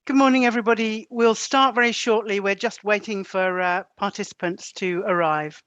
Good morning, everybody. We'll start very shortly. We're just waiting for participants to arrive.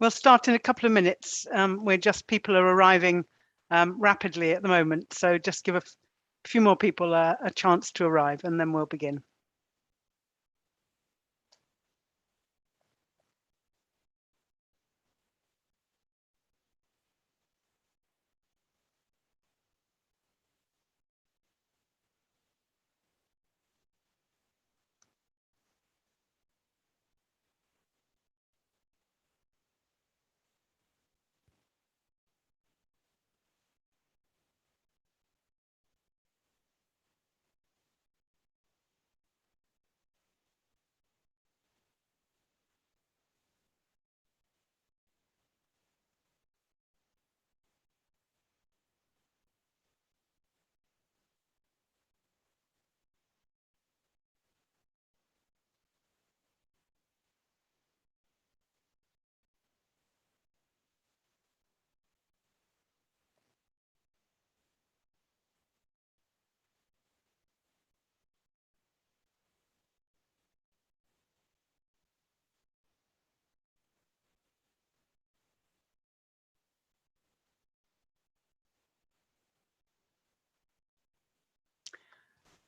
We'll start in a couple of minutes. People are arriving rapidly at the moment, so just give a few more people a chance to arrive, and then we'll begin.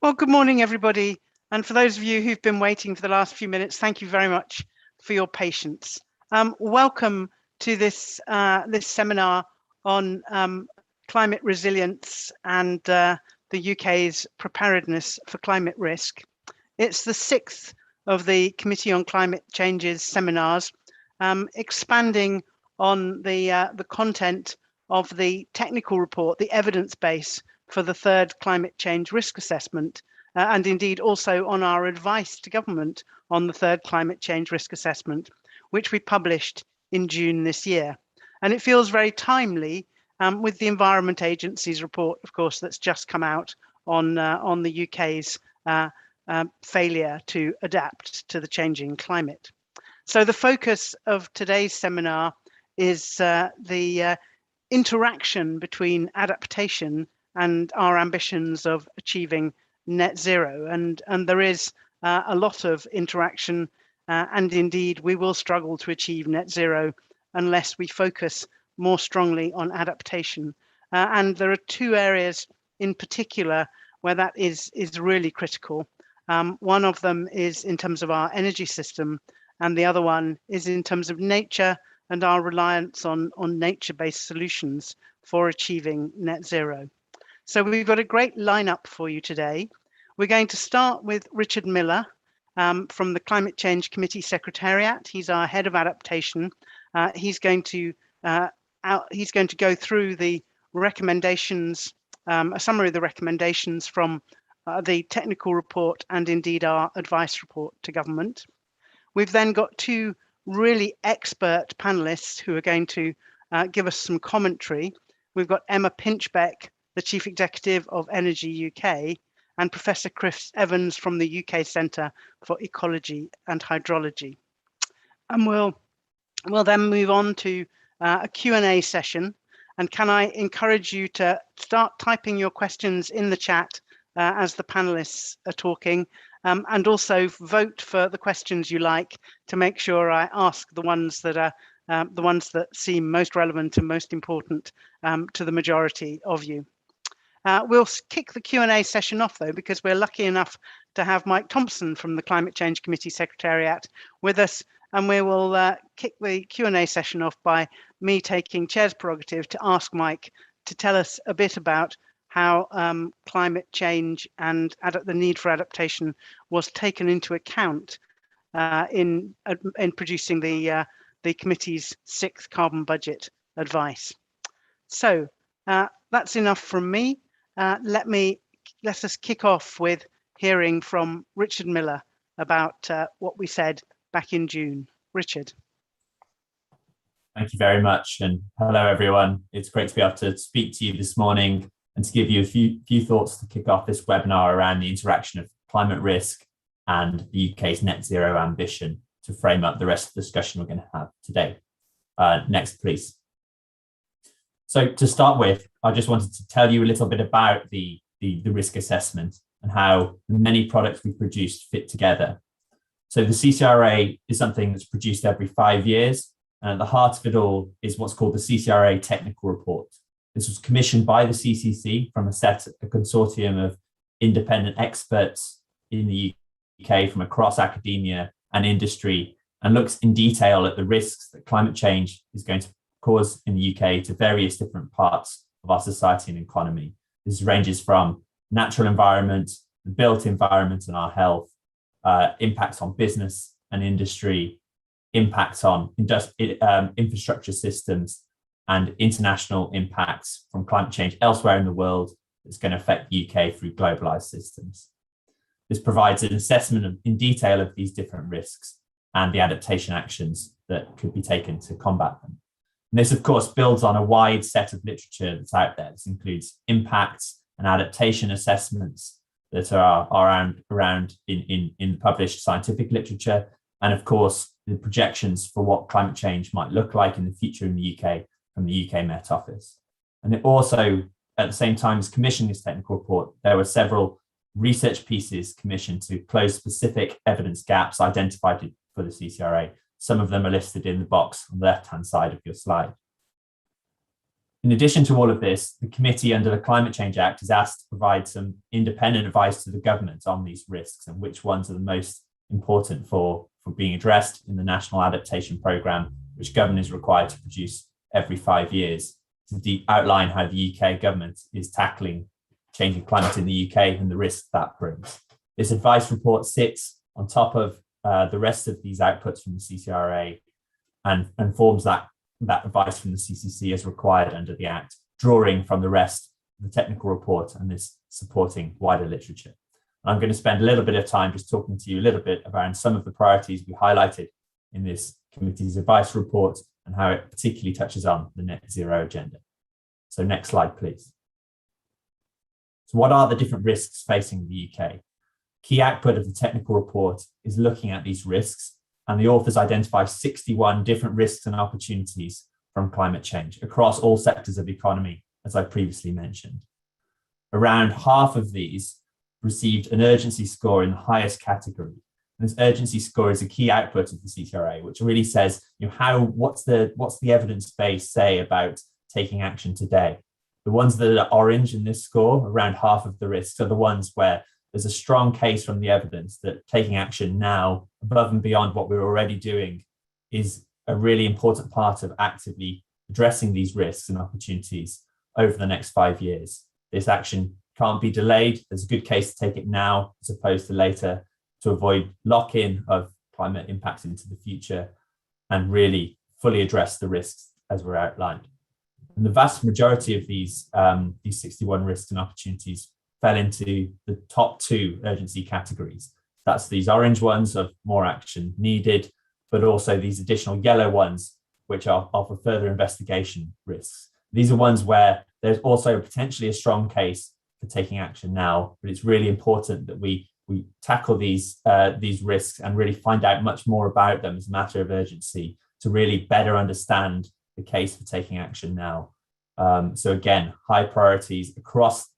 Well, good morning, everybody. And for those of you who've been waiting for the last few minutes, thank you very much for your patience. Welcome to this seminar on climate resilience and the UK's preparedness for climate risk. It's the 6th of the Committee on Climate Change's seminars, expanding on the content of the technical report, the evidence base for the 3rd climate change risk assessment, and indeed also on our advice to government on the 3rd climate change risk assessment, which we published in June this year. And it feels very timely with the Environment Agency's report, of course, that's just come out on the UK's failure to adapt to the changing climate. So the focus of today's seminar is the interaction between adaptation and our ambitions of achieving net zero. And there is a lot of interaction, and indeed we will struggle to achieve net zero unless we focus more strongly on adaptation. And there are 2 areas in particular where that is really critical. One of them is in terms of our energy system, and the other one is in terms of nature and our reliance on nature-based solutions for achieving net zero. So we've got a great lineup for you today. We're going to start with Richard Miller from the Climate Change Committee Secretariat. He's our head of adaptation. He's going to go through the recommendations, a summary of the recommendations from the technical report and indeed our advice report to government. We've then got 2 really expert panelists who are going to give us some commentary. We've got Emma Pinchbeck, the Chief Executive of Energy UK, and Professor Chris Evans from the UK Centre for Ecology and Hydrology. And we'll then move on to a Q&A session. And can I encourage you to start typing your questions in the chat as the panelists are talking, and also vote for the questions you like to make sure I ask the ones that are the ones that seem most relevant and most important to the majority of you. We'll kick the Q&A session off though, because we're lucky enough to have Mike Thompson from the Climate Change Committee Secretariat with us, and we will kick the Q&A session off by me taking chair's prerogative to ask Mike to tell us a bit about how climate change and the need for adaptation was taken into account in producing the committee's 6th carbon budget advice. So that's enough from me. Let us kick off with hearing from Richard Miller about what we said back in June. Richard. Thank you very much, and hello everyone. It's great to be able to speak to you this morning and to give you a few thoughts to kick off this webinar around the interaction of climate risk and the UK's net zero ambition to frame up the rest of the discussion we're going to have today. Next, please. So to start with, I just wanted to tell you a little bit about the risk assessment and how the many products we've produced fit together. So the CCRA is something that's produced every 5 years, and at the heart of it all is what's called the CCRA Technical Report. This was commissioned by the CCC from a consortium of independent experts in the UK from across academia and industry, and looks in detail at the risks that climate change is going to cause in the UK to various different parts of our society and economy. This ranges from natural environment, the built environment and our health, impacts on business and industry, impacts on infrastructure systems, and international impacts from climate change elsewhere in the world that's going to affect the UK through globalized systems. This provides an assessment in detail of these different risks and the adaptation actions that could be taken to combat them. And this, of course, builds on a wide set of literature that's out there. This includes impacts and adaptation assessments that are around in published scientific literature, and of course, the projections for what climate change might look like in the future in the UK from the UK Met Office. And it also, at the same time as commissioning this technical report, there were several research pieces commissioned to close specific evidence gaps identified for the CCRA. Some of them are listed in the box on the left-hand side of your slide. In addition to all of this, the committee under the Climate Change Act is asked to provide some independent advice to the government on these risks and which ones are the most important for being addressed in the National Adaptation Programme, which government is required to produce every 5 years to outline how the UK government is tackling changing climate in the UK and the risks that brings. This advice report sits on top of the rest of these outputs from the CCRA and forms that advice from the CCC as required under the Act, drawing from the rest of the technical report and this supporting wider literature. I'm going to spend a little bit of time just talking to you a little bit about some of the priorities we highlighted in this committee's advice report and how it particularly touches on the net zero agenda. So next slide, please. So what are the different risks facing the UK? Key output of the technical report is looking at these risks, and the authors identify 61 different risks and opportunities from climate change across all sectors of the economy, as I previously mentioned. Around half of these received an urgency score in the highest category. And this urgency score is a key output of the CCRA, which really says, what's the evidence base say about taking action today? The ones that are orange in this score, around half of the risks, are the ones where there's a strong case from the evidence that taking action now, above and beyond what we're already doing, is a really important part of actively addressing these risks and opportunities over the next 5 years. This action can't be delayed. There's a good case to take it now as opposed to later to avoid lock-in of climate impacts into the future and really fully address the risks as were outlined. And the vast majority of these 61 risks and opportunities fell into the top 2 urgency categories. That's these orange ones of more action needed, but also these additional yellow ones, which are offer further investigation risks. These are ones where there's also potentially a strong case for taking action now, but it's really important that we tackle these risks and really find out much more about them as a matter of urgency to really better understand the case for taking action now. So again, high priorities across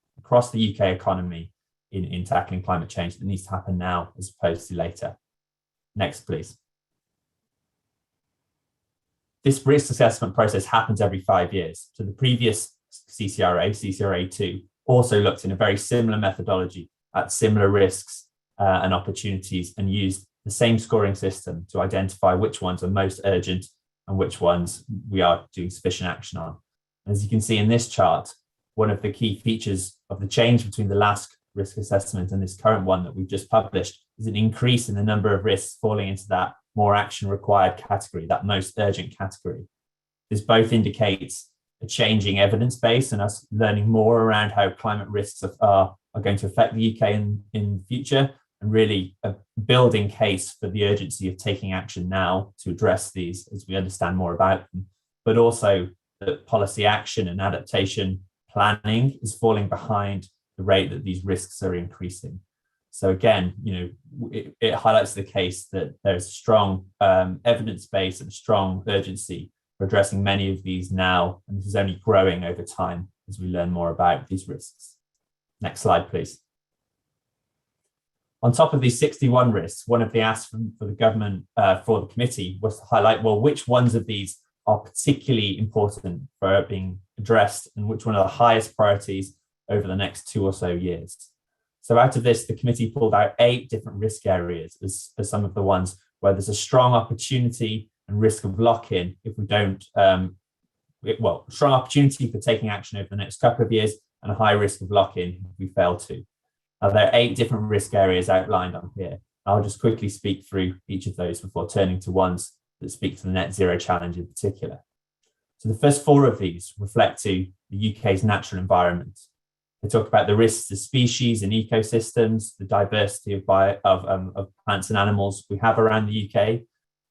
the UK economy in tackling climate change that needs to happen now as opposed to later. Next, please. This risk assessment process happens every 5 years. So the previous CCRA, CCRA2, also looked in a very similar methodology at similar risks and opportunities and used the same scoring system to identify which ones are most urgent and which ones we are doing sufficient action on. As you can see in this chart, one of the key features of the change between the last risk assessment and this current one that we've just published is an increase in the number of risks falling into that more action required category, that most urgent category. This both indicates a changing evidence base and us learning more around how climate risks are going to affect the UK in the future, and really a building case for the urgency of taking action now to address these as we understand more about them, but also that policy action and adaptation planning is falling behind the rate that these risks are increasing. So again, it highlights the case that there's strong evidence base and strong urgency for addressing many of these now, and this is only growing over time as we learn more about these risks. Next slide, please. On top of these 61 risks, one of the asks for the government, for the committee, was to highlight, well, which ones of these are particularly important for being addressed and which one are the highest priorities over the next 2 or so years. So out of this, the committee pulled out 8 different risk areas as some of the ones where there's a strong opportunity and risk of lock-in if we don't, strong opportunity for taking action over the next couple of years and a high risk of lock-in if we fail to. Now, there are 8 different risk areas outlined on here. I'll just quickly speak through each of those before turning to ones that speak to the net zero challenge in particular. So the first 4 of these reflect to the UK's natural environment. They talk about the risks to species and ecosystems, the diversity of plants and animals we have around the UK,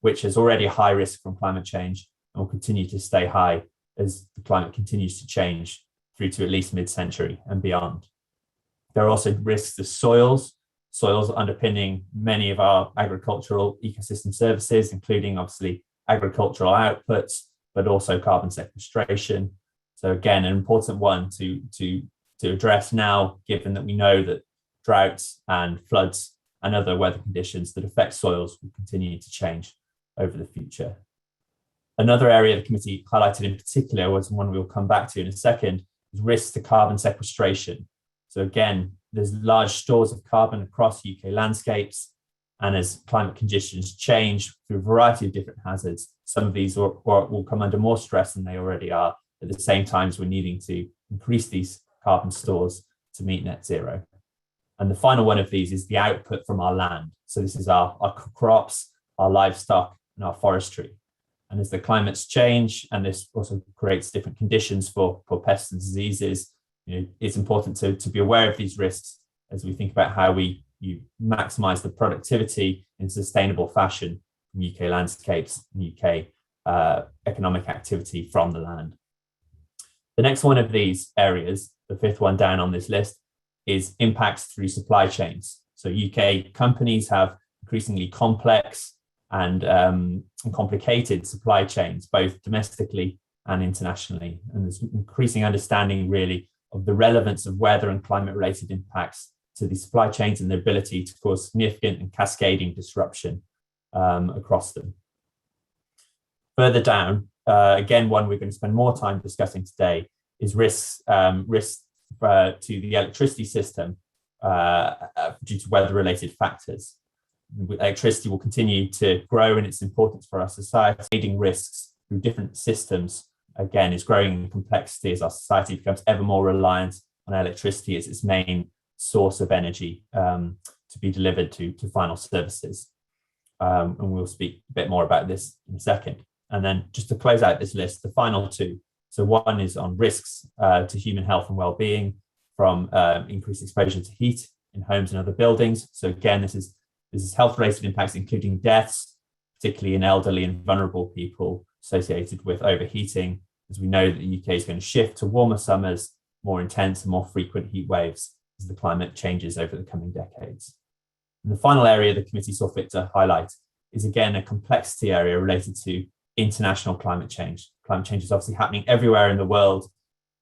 which is already a high risk from climate change and will continue to stay high as the climate continues to change through to at least mid-century and beyond. There are also risks to soils underpinning many of our agricultural ecosystem services, including obviously agricultural outputs, but also carbon sequestration. So again, an important one to address now, given that we know that droughts and floods and other weather conditions that affect soils will continue to change over the future. Another area the committee highlighted in particular was one we'll come back to in a second, is risks to carbon sequestration. So again, there's large stores of carbon across UK landscapes, and as climate conditions change through a variety of different hazards, some of these will come under more stress than they already are. At the same time as we're needing to increase these carbon stores to meet net zero. And the final one of these is the output from our land. So this is our crops, our livestock, and our forestry. And as the climates change, and this also creates different conditions for pests and diseases, it's important to be aware of these risks as we think about how you maximize the productivity in sustainable fashion from UK landscapes and UK economic activity from the land. The next one of these areas, the 5th one down on this list, is impacts through supply chains. So UK companies have increasingly complex and complicated supply chains, both domestically and internationally. And there's increasing understanding really of the relevance of weather and climate related impacts to the supply chains and their ability to cause significant and cascading disruption across them. Further down, again, one we're going to spend more time discussing today is risks to the electricity system due to weather-related factors. Electricity will continue to grow in its importance for our society. Cascading risks through different systems, again, is growing in complexity as our society becomes ever more reliant on electricity as its main source of energy to be delivered to final services. And we'll speak a bit more about this in a second. And then just to close out this list, the final 2. So one is on risks to human health and well-being from increased exposure to heat in homes and other buildings. So again, this is health-related impacts, including deaths, particularly in elderly and vulnerable people associated with overheating, as we know that the UK is going to shift to warmer summers, more intense and more frequent heat waves as the climate changes over the coming decades. And the final area the committee saw fit to highlight is again a complexity area related to international climate change. Climate change is obviously happening everywhere in the world,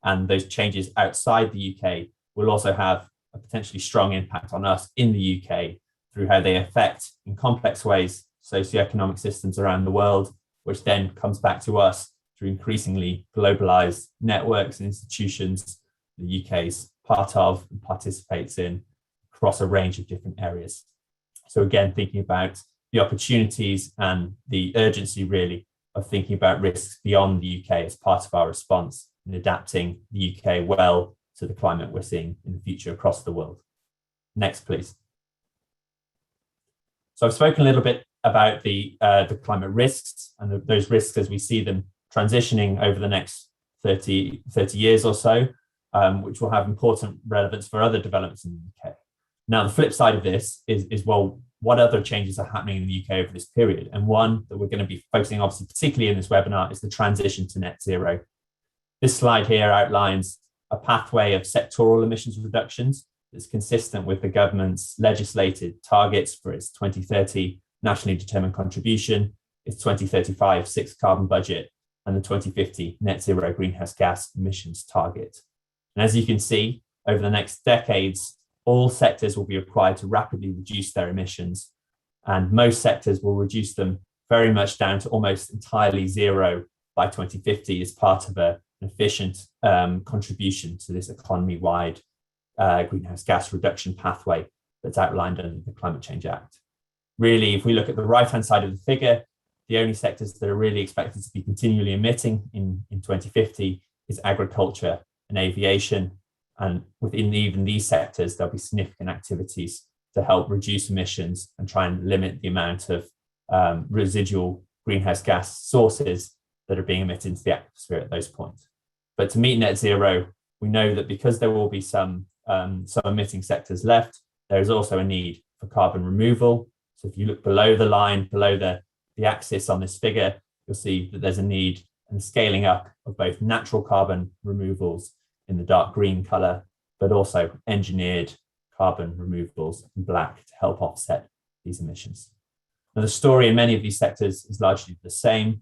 and those changes outside the UK will also have a potentially strong impact on us in the UK through how they affect in complex ways socioeconomic systems around the world, which then comes back to us through increasingly globalized networks and institutions the UK's part of and participates in across a range of different areas. So again, thinking about the opportunities and the urgency really of thinking about risks beyond the UK as part of our response in adapting the UK well to the climate we're seeing in the future across the world. Next, please. So I've spoken a little bit about the climate risks and those risks as we see them transitioning over the next 30 years or so, which will have important relevance for other developments in the UK. Now, the flip side of this is well, what other changes are happening in the UK over this period? And one that we're going to be focusing, obviously, particularly in this webinar, is the transition to net zero. This slide here outlines a pathway of sectoral emissions reductions that's consistent with the government's legislated targets for its 2030 nationally determined contribution, its 2035 sixth carbon budget, and the 2050 net zero greenhouse gas emissions target. And as you can see, over the next decades, all sectors will be required to rapidly reduce their emissions, and most sectors will reduce them very much down to almost entirely zero by 2050 as part of an efficient contribution to this economy-wide greenhouse gas reduction pathway that's outlined under the Climate Change Act. Really, if we look at the right-hand side of the figure, the only sectors that are really expected to be continually emitting in 2050 is agriculture and aviation. And within even these sectors, there'll be significant activities to help reduce emissions and try and limit the amount of residual greenhouse gas sources that are being emitted into the atmosphere at those points. But to meet net zero, we know that because there will be some emitting sectors left, there is also a need for carbon removal. So if you look below the line, below the axis on this figure, you'll see that there's a need and scaling up of both natural carbon removals in the dark green color, but also engineered carbon removals in black to help offset these emissions. Now, the story in many of these sectors is largely the same,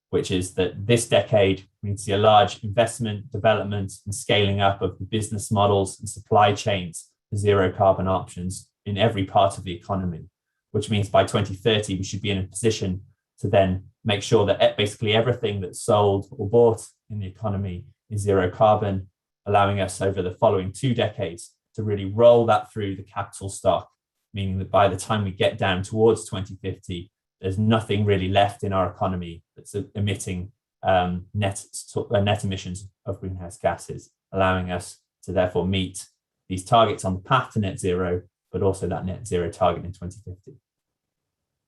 which is that this decade, we need to see a large investment, development, and scaling up of the business models and supply chains for zero carbon options in every part of the economy, which means by 2030, we should be in a position to then make sure that basically everything that's sold or bought in the economy is zero carbon, allowing us over the following 2 decades to really roll that through the capital stock, meaning that by the time we get down towards 2050, there's nothing really left in our economy that's emitting net emissions of greenhouse gases, allowing us to therefore meet these targets on the path to net zero, but also that net zero target in 2050.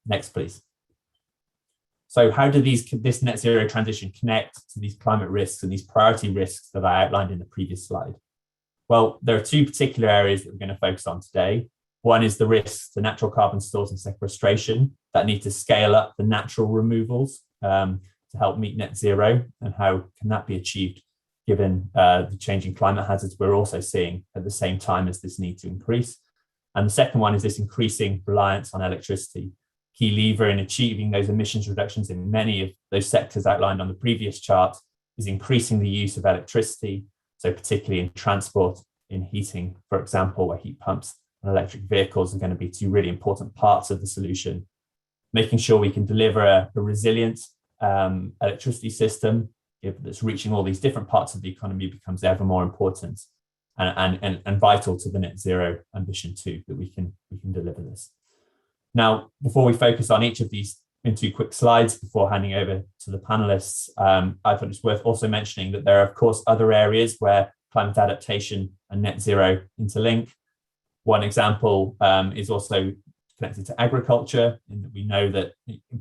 Next, please. So how do this net zero transition connect to these climate risks and these priority risks that I outlined in the previous slide? Well, there are 2 particular areas that we're going to focus on today. One is the risks to natural carbon stores and sequestration that need to scale up the natural removals to help meet net zero, and how can that be achieved given the changing climate hazards we're also seeing at the same time as this need to increase. And the second one is this increasing reliance on electricity. Key lever in achieving those emissions reductions in many of those sectors outlined on the previous chart is increasing the use of electricity, so particularly in transport, in heating, for example, where heat pumps and electric vehicles are going to be 2 really important parts of the solution. Making sure we can deliver a resilient electricity system that's reaching all these different parts of the economy becomes ever more important and vital to the net zero ambition too, that we can deliver this. Now, before we focus on each of these in 2 quick slides before handing over to the panelists, I thought it's worth also mentioning that there are, of course, other areas where climate adaptation and net zero interlink. One example is also connected to agriculture, in that we know that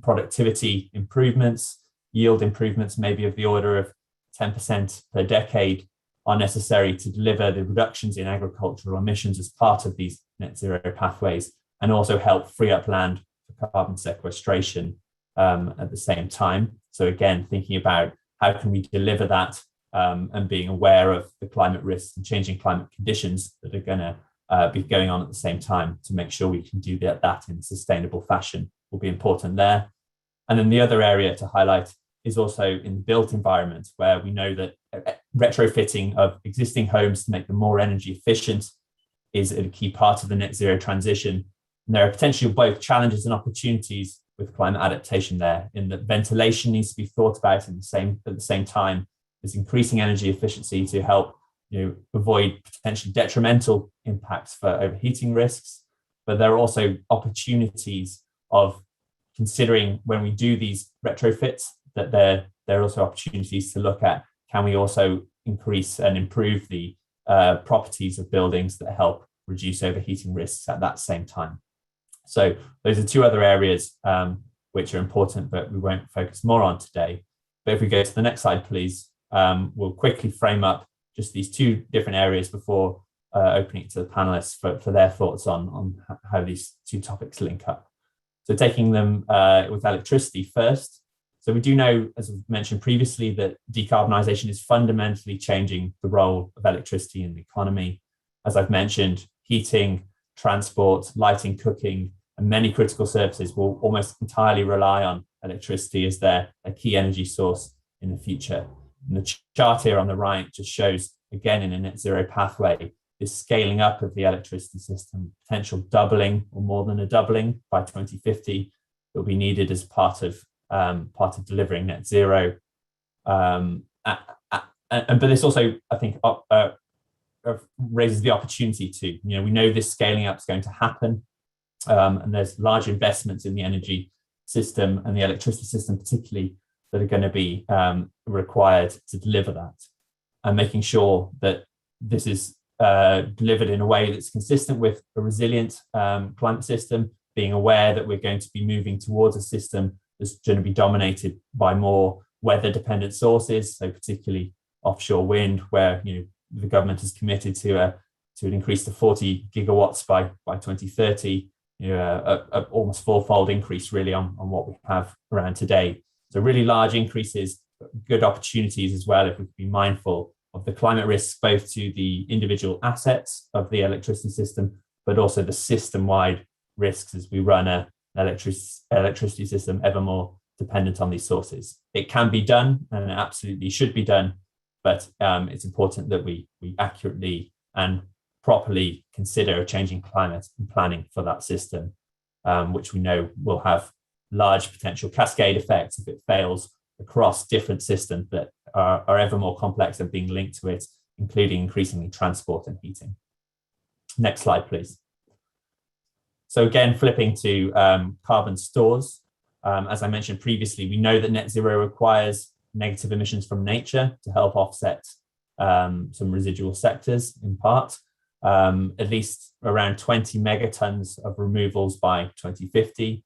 productivity improvements, yield improvements, maybe of the order of 10% per decade, are necessary to deliver the reductions in agricultural emissions as part of these net zero pathways, and also help free up land for carbon sequestration at the same time. So again, thinking about how can we deliver that and being aware of the climate risks and changing climate conditions that are going to be going on at the same time to make sure we can do that in a sustainable fashion will be important there. And then the other area to highlight is also in the built environment, where we know that retrofitting of existing homes to make them more energy efficient is a key part of the net zero transition. And there are potentially both challenges and opportunities with climate adaptation there, in that ventilation needs to be thought about at the same time as increasing energy efficiency to help avoid potentially detrimental impacts for overheating risks. But there are also opportunities of considering, when we do these retrofits, that there are also opportunities to look at, can we also increase and improve the properties of buildings that help reduce overheating risks at that same time. So those are two other areas which are important, but we won't focus more on today. But if we go to the next slide, please, we'll quickly frame up just these two different areas before opening it to the panelists for their thoughts on how these two topics link up. So taking them with electricity first. So we do know, as I've mentioned previously, that decarbonisation is fundamentally changing the role of electricity in the economy. As I've mentioned, heating, transport, lighting, cooking, and many critical services will almost entirely rely on electricity as their key energy source in the future. And the chart here on the right just shows, again, in a net zero pathway, this scaling up of the electricity system, potential doubling or more than a doubling by 2050 that will be needed as part of delivering net zero. But this also, I think, raises the opportunity to, we know this scaling up is going to happen, and there's large investments in the energy system and the electricity system particularly that are going to be required to deliver that, and making sure that this is delivered in a way that's consistent with a resilient climate system, being aware that we're going to be moving towards a system that's going to be dominated by more weather-dependent sources, so particularly offshore wind, where the government is committed to an increase to 40 gigawatts by 2030, a almost fourfold increase really on what we have around today. So really large increases, good opportunities as well if we can be mindful of the climate risks, both to the individual assets of the electricity system, but also the system-wide risks as we run an electricity system ever more dependent on these sources. It can be done, and it absolutely should be done, but it's important that we accurately and properly consider a changing climate and planning for that system, which we know will have large potential cascade effects if it fails across different systems that are ever more complex and being linked to it, including increasingly transport and heating. Next slide, please. So again, flipping to carbon stores. As I mentioned previously, we know that net zero requires negative emissions from nature to help offset some residual sectors in part. At least around 20 megatons of removals by 2050,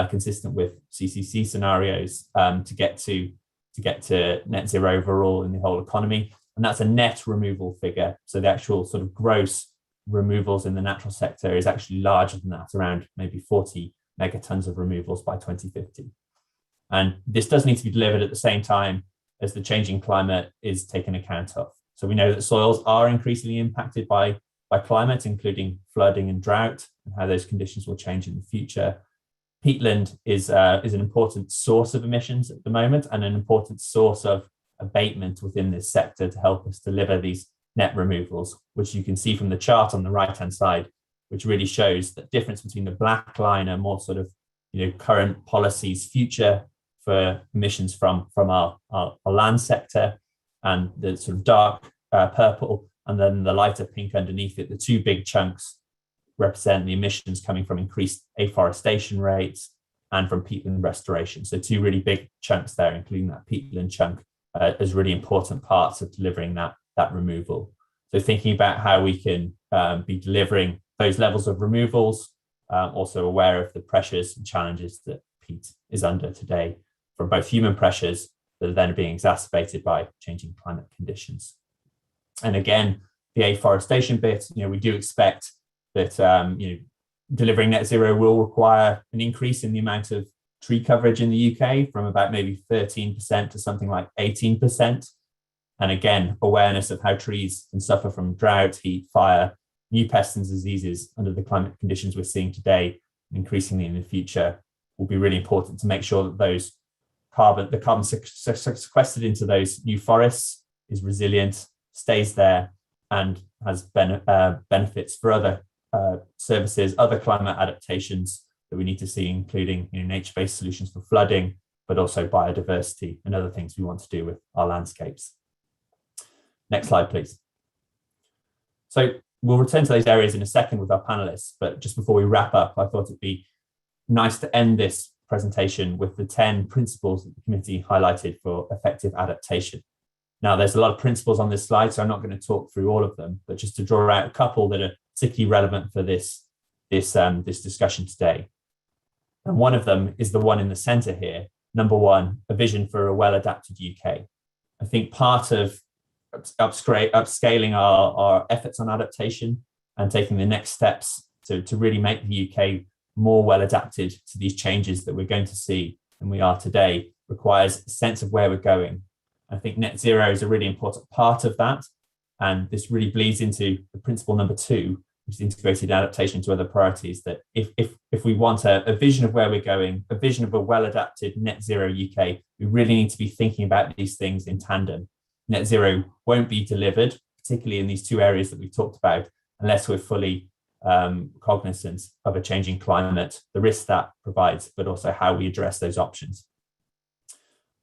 consistent with CCC scenarios, to get to net zero overall in the whole economy. And that's a net removal figure. So the actual sort of gross removals in the natural sector is actually larger than that, around maybe 40 megatons of removals by 2050. And this does need to be delivered at the same time as the changing climate is taken account of. So we know that soils are increasingly impacted by climate, including flooding and drought, and how those conditions will change in the future. Peatland is an important source of emissions at the moment, and an important source of abatement within this sector to help us deliver these net removals, which you can see from the chart on the right-hand side, which really shows the difference between the black line and more sort of current policies future for emissions from our land sector, and the sort of dark purple, and then the lighter pink underneath it. The two big chunks represent the emissions coming from increased afforestation rates and from peatland restoration. So two really big chunks there, including that peatland chunk, as really important parts of delivering that removal. So thinking about how we can be delivering those levels of removals, also aware of the pressures and challenges that peat is under today, from both human pressures that are then being exacerbated by changing climate conditions. And again, the afforestation bit, we do expect that delivering net zero will require an increase in the amount of tree coverage in the UK from about maybe 13% to something like 18%. And again, awareness of how trees can suffer from drought, heat, fire, new pests and diseases under the climate conditions we're seeing today, and increasingly in the future, will be really important to make sure that the carbon sequestered into those new forests is resilient, stays there, and has benefits for other services, other climate adaptations that we need to see, including nature-based solutions for flooding, but also biodiversity and other things we want to do with our landscapes. Next slide, please. So we'll return to those areas in a second with our panelists, but just before we wrap up, I thought it'd be nice to end this presentation with the 10 principles that the committee highlighted for effective adaptation. Now, there's a lot of principles on this slide, so I'm not going to talk through all of them, but just to draw out a couple that are particularly relevant for this discussion today. And one of them is the one in the center here. Number one, a vision for a well-adapted UK. I think part of upscaling our efforts on adaptation and taking the next steps to really make the UK more well-adapted to these changes that we're going to see than we are today requires a sense of where we're going. I think net zero is a really important part of that. And this really bleeds into the principle number two, which is integrated adaptation to other priorities, that if we want a vision of where we're going, a vision of a well-adapted net zero UK, we really need to be thinking about these things in tandem. Net zero won't be delivered, particularly in these two areas that we've talked about, unless we're fully cognizant of a changing climate, the risks that provides, but also how we address those options.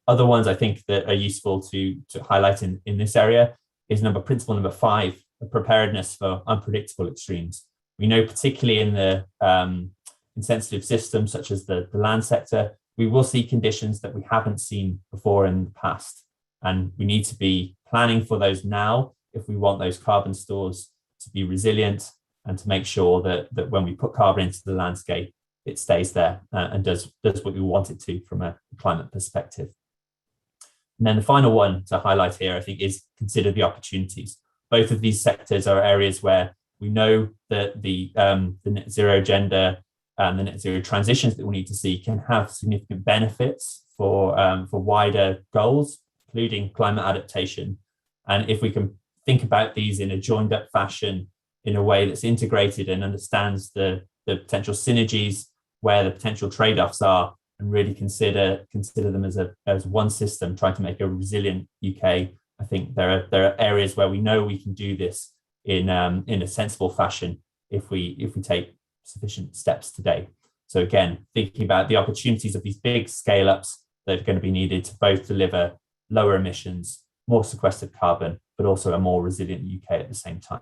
Other ones I think that are useful to highlight in this area is principle number 5, preparedness for unpredictable extremes. We know particularly in the in sensitive systems such as the land sector, we will see conditions that we haven't seen before in the past. And we need to be planning for those now if we want those carbon stores to be resilient and to make sure that when we put carbon into the landscape, it stays there and does what we want it to from a climate perspective. And then the final one to highlight here, I think, is consider the opportunities. Both of these sectors are areas where we know that the net zero agenda and the net zero transitions that we need to see can have significant benefits for wider goals, including climate adaptation. And if we can think about these in a joined up fashion, in a way that's integrated and understands the potential synergies, where the potential trade-offs are, and really consider them as one system, trying to make a resilient UK. I think there are areas where we know we can do this in a sensible fashion if we take sufficient steps today. So again, thinking about the opportunities of these big scale-ups that are going to be needed to both deliver lower emissions, more sequestered carbon, but also a more resilient UK at the same time.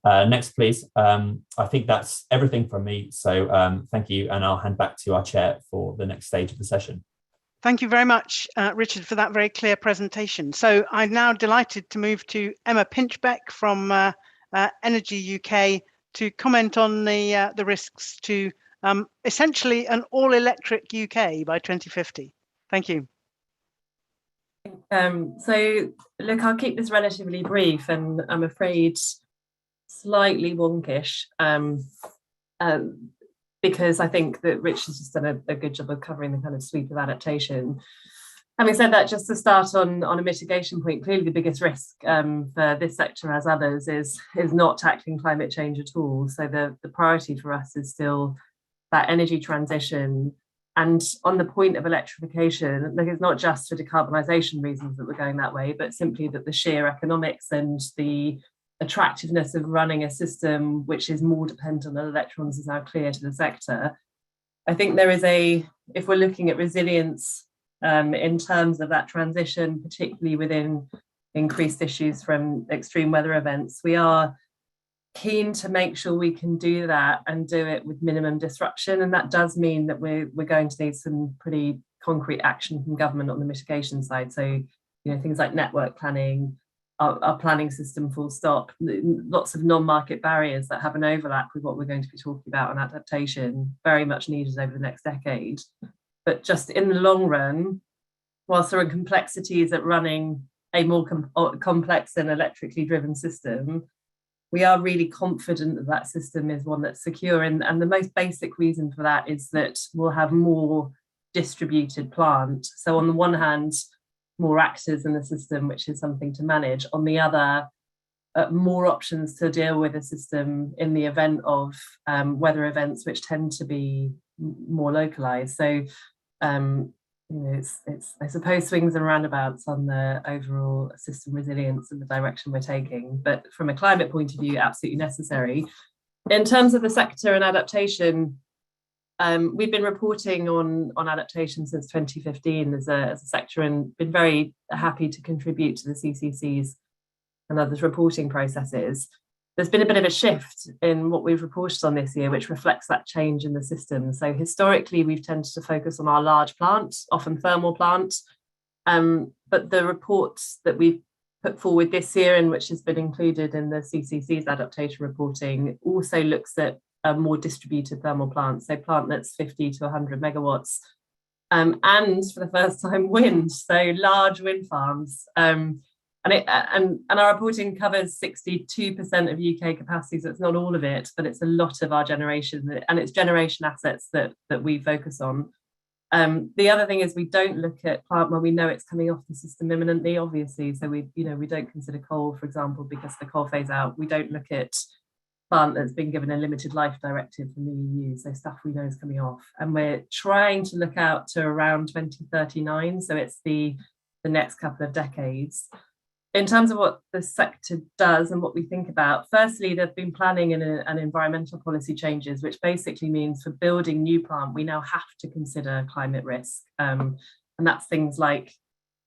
Next, please. I think that's everything from me. So thank you, and I'll hand back to our chair for the next stage of the session. Thank you very much, Richard, for that very clear presentation. So I'm now delighted to move to Emma Pinchbeck from Energy UK to comment on the risks to essentially an all-electric UK by 2050. Thank you. So look, I'll keep this relatively brief, and I'm afraid slightly wonkish, because I think that Rich has just done a good job of covering the kind of sweep of adaptation. Having said that, just to start on a mitigation point, clearly the biggest risk for this sector, as others, is not tackling climate change at all. So the priority for us is still that energy transition. And on the point of electrification, look, it's not just for decarbonisation reasons that we're going that way, but simply that the sheer economics and the attractiveness of running a system which is more dependent on electrons is now clear to the sector. I think there is if we're looking at resilience in terms of that transition, particularly within increased issues from extreme weather events, we are keen to make sure we can do that and do it with minimum disruption. And that does mean that we're going to need some pretty concrete action from government on the mitigation side. So, things like network planning, our planning system, full stop, lots of non-market barriers that have an overlap with what we're going to be talking about on adaptation, very much needed over the next decade. But just in the long run, whilst there are complexities at running a more complex and electrically driven system, we are really confident that that system is one that's secure. And the most basic reason for that is that we'll have more distributed plant. So on the one hand, more actors in the system, which is something to manage. On the other, more options to deal with a system in the event of weather events, which tend to be more localized. So it's I suppose swings and roundabouts on the overall system resilience and the direction we're taking, but from a climate point of view, absolutely necessary. In terms of the sector and adaptation, we've been reporting on adaptation since 2015 as a sector, and been very happy to contribute to the CCC's and others reporting processes. There's been a bit of a shift in what we've reported on this year, which reflects that change in the system. So historically, we've tended to focus on our large plants, often thermal plants. But the reports that we've put forward this year, and which has been included in the CCC's adaptation reporting, also looks at a more distributed thermal plants, so plant that's 50 to 100 megawatts, and for the first time wind, so large wind farms. And our reporting covers 62% of UK capacity, so it's not all of it, but it's a lot of our generation, and it's generation assets that we focus on. The other thing is we don't look at plant when we know it's coming off the system imminently, obviously. So we don't consider coal, for example, because the coal phase out. We don't look at plant that's been given a limited life directive from the EU, so stuff we know is coming off. And we're trying to look out to around 2039, so it's the next couple of decades. In terms of what the sector does and what we think about, firstly, they've been planning an environmental policy changes, which basically means for building new plant, we now have to consider climate risk. And that's things like,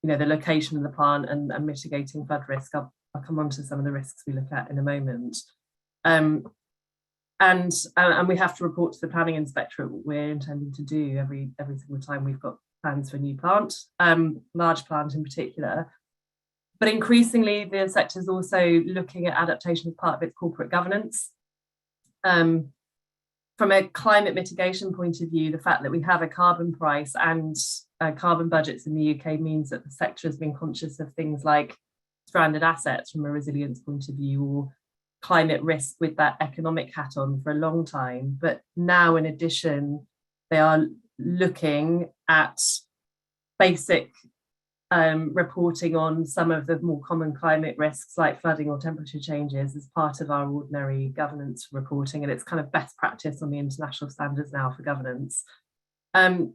the location of the plant and mitigating flood risk. I'll come on to some of the risks we look at in a moment. And we have to report to the planning inspectorate what we're intending to do every single time we've got plans for a new plant, large plant in particular. But increasingly, the sector is also looking at adaptation as part of its corporate governance. From a climate mitigation point of view, the fact that we have a carbon price and carbon budgets in the UK means that the sector has been conscious of things like stranded assets from a resilience point of view, or climate risk with that economic hat on for a long time. But now, in addition, they are looking at basic reporting on some of the more common climate risks like flooding or temperature changes as part of our ordinary governance reporting, and it's kind of best practice on the international standards now for governance. Again,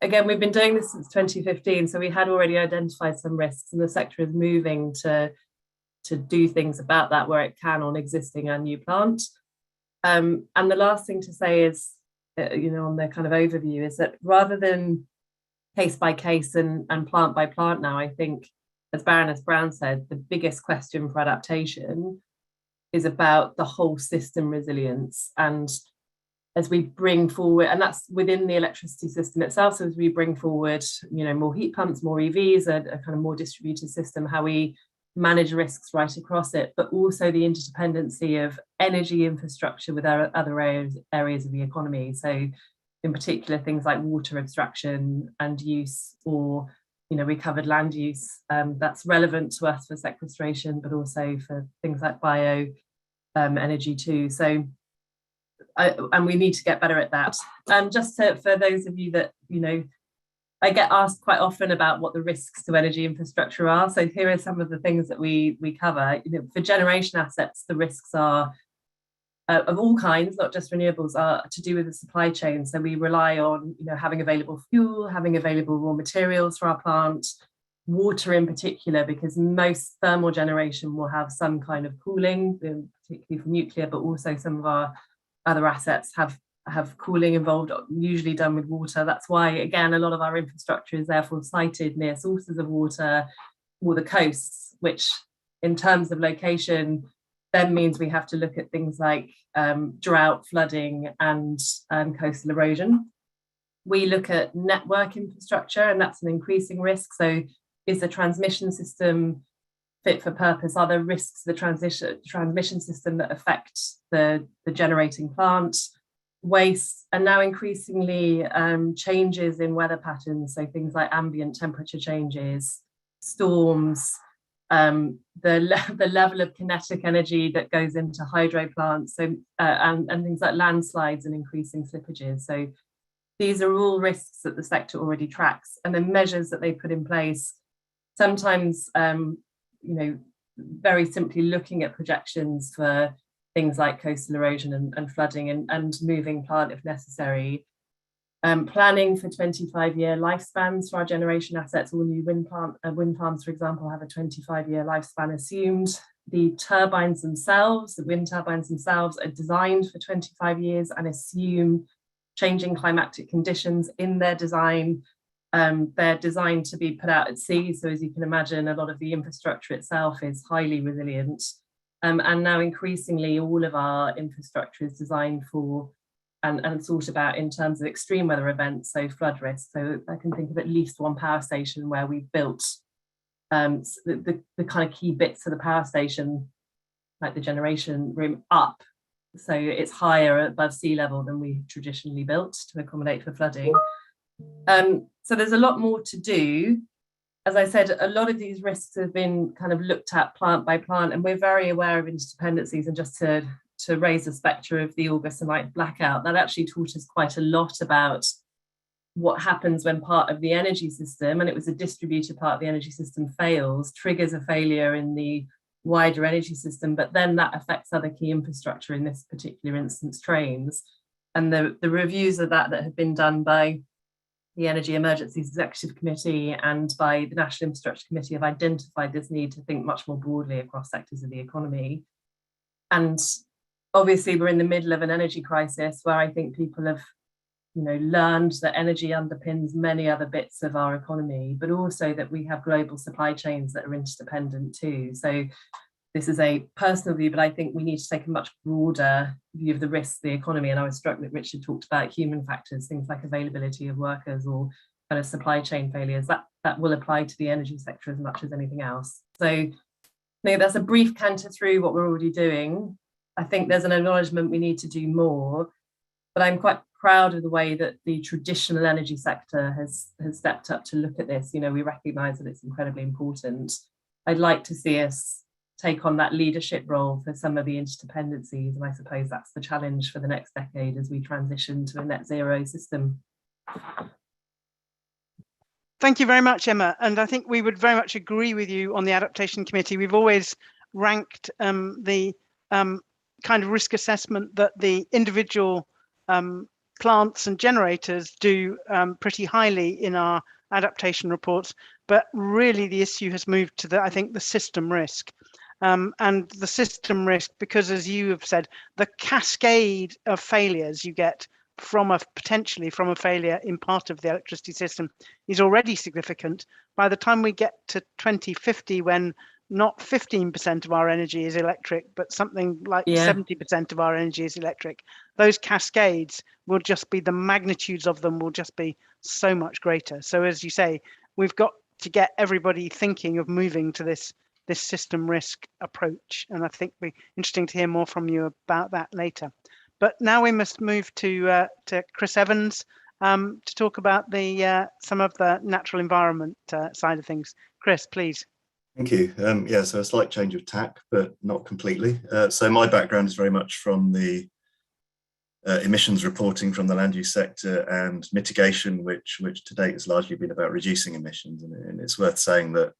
we've been doing this since 2015, so we had already identified some risks, and the sector is moving to do things about that where it can on existing and new plant. And the last thing to say is, on the kind of overview, is that rather than case by case and plant by plant now, I think, as Baroness Brown said, the biggest question for adaptation is about the whole system resilience. And as we bring forward, and that's within the electricity system itself, so as we bring forward, more heat pumps, more EVs, a kind of more distributed system, how we manage risks right across it, but also the interdependency of energy infrastructure with our other areas of the economy. So in particular, things like water abstraction and use, or recovered land use, that's relevant to us for sequestration, but also for things like bio energy too. So, and we need to get better at that. Just for those of you that I get asked quite often about what the risks to energy infrastructure are. So here are some of the things that we cover. For generation assets, the risks are of all kinds, not just renewables, are to do with the supply chain. So we rely on having available fuel, having available raw materials for our plant, water in particular, because most thermal generation will have some kind of cooling, particularly for nuclear, but also some of our other assets have cooling involved, usually done with water. That's why, again, a lot of our infrastructure is therefore sited near sources of water or the coasts, which in terms of location then means we have to look at things like drought, flooding, and coastal erosion. We look at network infrastructure, and that's an increasing risk. So is the transmission system fit for purpose? Are there risks to the transmission system that affect the generating plant? Waste, and now increasingly changes in weather patterns, so things like ambient temperature changes, storms, the level of kinetic energy that goes into hydro plants, so and things like landslides and increasing slippages. So these are all risks that the sector already tracks, and the measures that they put in place, sometimes very simply looking at projections for things like coastal erosion and flooding and moving plant if necessary. Planning for 25-year lifespans for our generation assets. All new wind farms, for example, have a 25-year lifespan assumed. The turbines themselves, the wind turbines themselves, are designed for 25 years and assume changing climatic conditions in their design. They're designed to be put out at sea. So as you can imagine, a lot of the infrastructure itself is highly resilient. And now increasingly all of our infrastructure is designed for and thought about in terms of extreme weather events, so flood risk. So I can think of at least one power station where we've built the kind of key bits of the power station, like the generation room, up. So it's higher above sea level than we traditionally built to accommodate for flooding. So there's a lot more to do. As I said, a lot of these risks have been kind of looked at plant by plant, and we're very aware of interdependencies. And just to raise the spectre of the August and night blackout, that actually taught us quite a lot about what happens when part of the energy system, and it was a distributed part of the energy system, fails, triggers a failure in the wider energy system, but then that affects other key infrastructure, in this particular instance, trains. And the reviews of that have been done by the Energy Emergencies Executive Committee and by the National Infrastructure Committee have identified this need to think much more broadly across sectors of the economy. And obviously we're in the middle of an energy crisis where I think people have learned that energy underpins many other bits of our economy, but also that we have global supply chains that are interdependent too. So this is a personal view, but I think we need to take a much broader view of the risks of the economy. And I was struck that Richard talked about human factors, things like availability of workers or kind of supply chain failures. That will apply to the energy sector as much as anything else. So that's a brief canter through what we're already doing. I think there's an acknowledgement we need to do more, but I'm quite proud of the way that the traditional energy sector has stepped up to look at this. We recognise that it's incredibly important. I'd like to see us take on that leadership role for some of the interdependencies, and I suppose that's the challenge for the next decade as we transition to a net zero system. Thank you very much, Emma. And I think we would very much agree with you on the Adaptation Committee. We've always ranked the kind of risk assessment that the individual plants and generators do pretty highly in our adaptation reports, but really the issue has moved to I think the system risk. And the system risk, because as you have said, the cascade of failures you get potentially from a failure in part of the electricity system is already significant. By the time we get to 2050, when not 15% of our energy is electric, but something like 70% of our energy is electric, those cascades will just be, the magnitudes of them will just be so much greater. So as you say, we've got to get everybody thinking of moving to this system risk approach. And I think it'll be interesting to hear more from you about that later. But now we must move to Chris Evans to talk about some of the natural environment side of things. Chris, please. Thank you. So a slight change of tack, but not completely. So my background is very much from the emissions reporting from the land use sector and mitigation, which to date has largely been about reducing emissions. And it's worth saying that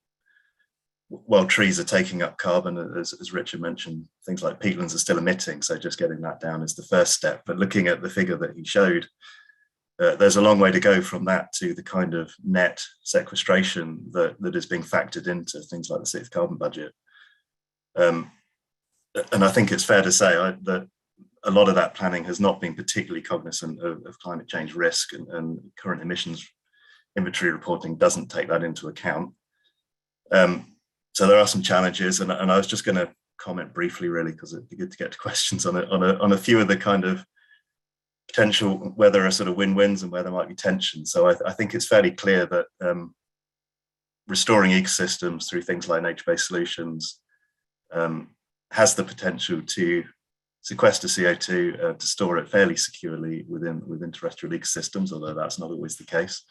while trees are taking up carbon, as Richard mentioned, things like peatlands are still emitting. So just getting that down is the first step. But looking at the figure that he showed, there's a long way to go from that to the kind of net sequestration that is being factored into things like the sixth carbon budget. And I think it's fair to say that a lot of that planning has not been particularly cognizant of climate change risk, and current emissions inventory reporting doesn't take that into account. So there are some challenges, and I was just going to comment briefly, really, because it'd be good to get to questions on a few of the kind of potential, where there are sort of win-wins and where there might be tension. So I think it's fairly clear that restoring ecosystems through things like nature-based solutions has the potential to sequester CO2, to store it fairly securely within terrestrial ecosystems, although that's not always the case,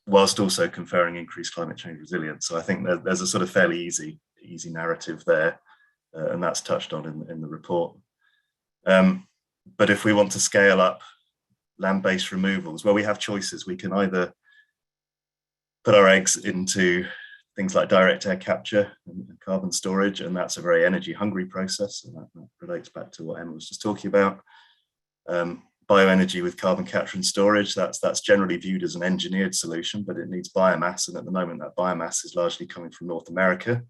whilst also conferring increased climate change resilience. So I think there's a sort of fairly easy narrative there, and that's touched on in the report. But if we want to scale up land-based removals, well, we have choices. We can either put our eggs into things like direct air capture and carbon storage, and that's a very energy-hungry process, and that relates back to what Emma was just talking about. Bioenergy with carbon capture and storage, that's generally viewed as an engineered solution, but it needs biomass, and at the moment that biomass is largely coming from North America.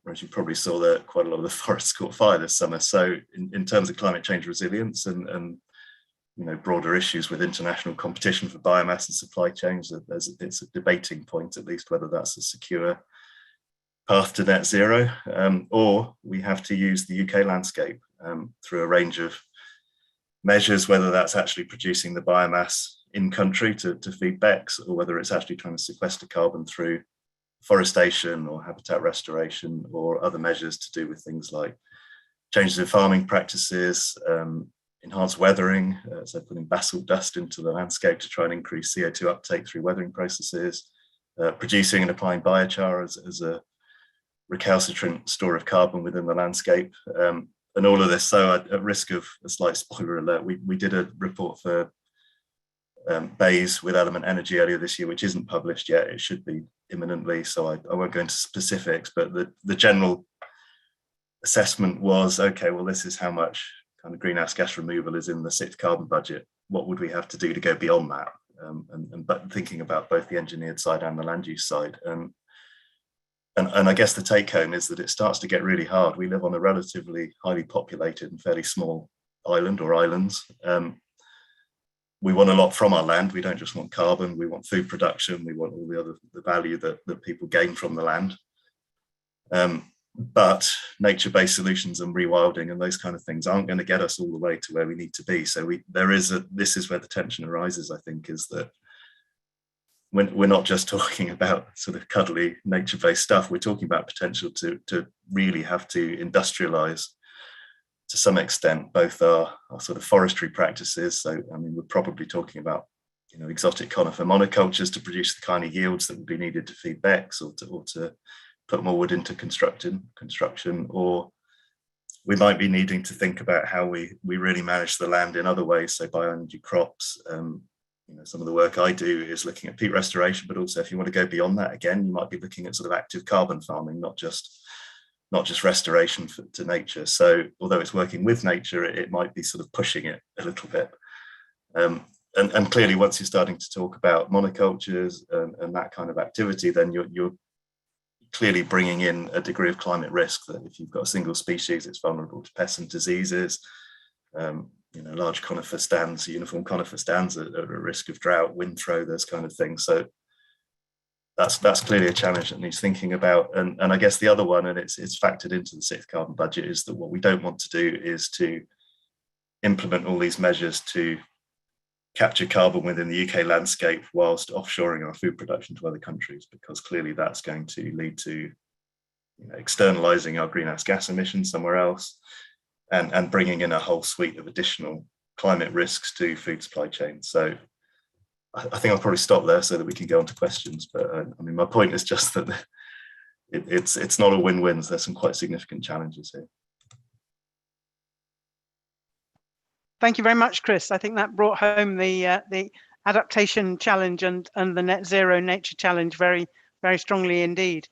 As you probably saw, that quite a lot of the forests caught fire this summer. So in terms of climate change resilience and broader issues with international competition for biomass and supply chains, it's a debating point, at least, whether that's a secure path to net zero, or we have to use the UK landscape through a range of measures, whether that's actually producing the biomass in country to feed BECCS, or whether it's actually trying to sequester carbon through forestation or habitat restoration or other measures to do with things like changes in farming practices, enhanced weathering, so putting basalt dust into the landscape to try and increase CO2 uptake through weathering processes, producing and applying biochar as a recalcitrant store of carbon within the landscape, and all of this. So at risk of a slight spoiler alert, we did a report for Bays with Element Energy earlier this year, which isn't published yet. It should be imminently, so I won't go into specifics, but the general assessment was, okay, well, this is how much kind of greenhouse gas removal is in the 6th carbon budget. What would we have to do to go beyond that? But thinking about both the engineered side and the land use side. And I guess the take home is that it starts to get really hard. We live on a relatively highly populated and fairly small island or islands. We want a lot from our land. We don't just want carbon, we want food production, we want all the value that people gain from the land. But nature-based solutions and rewilding and those kind of things aren't going to get us all the way to where we need to be. So this is where the tension arises, I think, is that we're not just talking about sort of cuddly nature-based stuff. We're talking about potential to really have to industrialize to some extent both our sort of forestry practices. So I mean, we're probably talking about, you know, exotic conifer monocultures to produce the kind of yields that would be needed to feed BECCS, or to put more wood into construction, or we might be needing to think about how we really manage the land in other ways, so bioenergy crops. You know, some of the work I do is looking at peat restoration, but also if you want to go beyond that, again, you might be looking at sort of active carbon farming, not just restoration to nature. So although it's working with nature, it might be sort of pushing it a little bit. And clearly, once you're starting to talk about monocultures and that kind of activity, then you're clearly bringing in a degree of climate risk, that if you've got a single species, it's vulnerable to pests and diseases. You know, large conifer stands, uniform conifer stands are at risk of drought, wind throw, those kind of things. So that's clearly a challenge that needs thinking about. And I guess the other one, and it's factored into the 6th carbon budget, is that what we don't want to do is to implement all these measures to capture carbon within the UK landscape whilst offshoring our food production to other countries, because clearly that's going to lead to, you know, externalizing our greenhouse gas emissions somewhere else, and bringing in a whole suite of additional climate risks to food supply chains. So I think I'll probably stop there so that we can go on to questions. But I mean, my point is just that it's not a win-win. There's some quite significant challenges here. Thank you very much, Chris. I think that brought home the adaptation challenge and the net zero nature challenge very, very strongly indeed.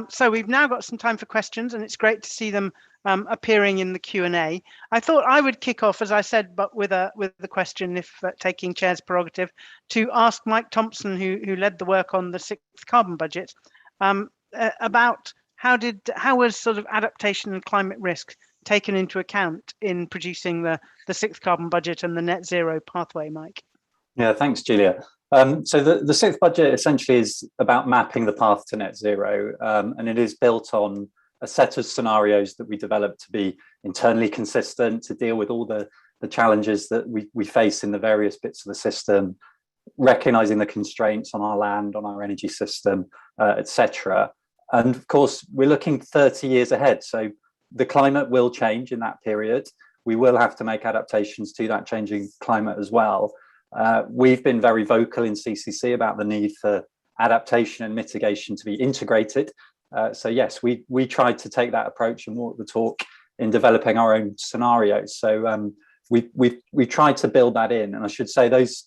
So we've now got some time for questions, and it's great to see them appearing in the Q&A. I thought I would kick off, as I said, but with the question, if taking chair's prerogative, to ask Mike Thompson, who led the work on the 6th carbon budget, about how was sort of adaptation and climate risk taken into account in producing the 6th carbon budget and the net zero pathway, Mike? Yeah, thanks, Julia. So the 6th budget essentially is about mapping the path to net zero, and it is built on a set of scenarios that we developed to be internally consistent, to deal with all the challenges that we face in the various bits of the system, recognizing the constraints on our land, on our energy system, etc. And of course, we're looking 30 years ahead. So the climate will change in that period. We will have to make adaptations to that changing climate as well. We've been very vocal in CCC about the need for adaptation and mitigation to be integrated. So yes, we tried to take that approach and walk the talk in developing our own scenarios. So we tried to build that in, and I should say those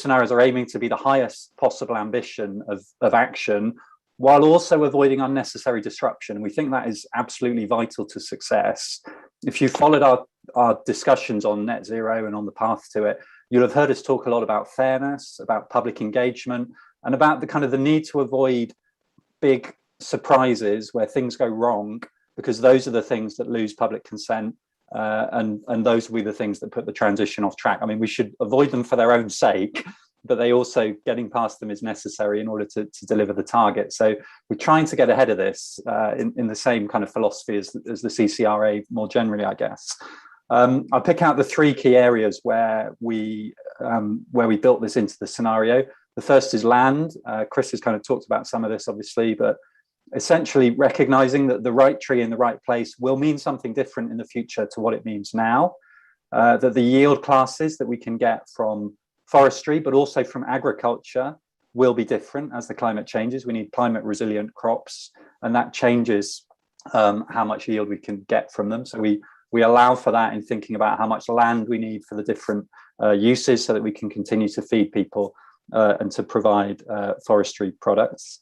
scenarios are aiming to be the highest possible ambition of action, while also avoiding unnecessary disruption. We think that is absolutely vital to success. If you followed our discussions on net zero and on the path to it, you'll have heard us talk a lot about fairness, about public engagement, and about the need to avoid big surprises where things go wrong, because those are the things that lose public consent, and those will be the things that put the transition off track. I mean, we should avoid them for their own sake, but they also, getting past them is necessary in order to deliver the target. So we're trying to get ahead of this in the same kind of philosophy as the CCRA more generally, I guess. I'll pick out the three key areas where we built this into the scenario. The first is land. Chris has kind of talked about some of this, obviously, but essentially recognizing that the right tree in the right place will mean something different in the future to what it means now. That the yield classes that we can get from forestry, but also from agriculture, will be different as the climate changes. We need climate resilient crops, and that changes how much yield we can get from them. So we allow for that in thinking about how much land we need for the different uses so that we can continue to feed people and to provide forestry products.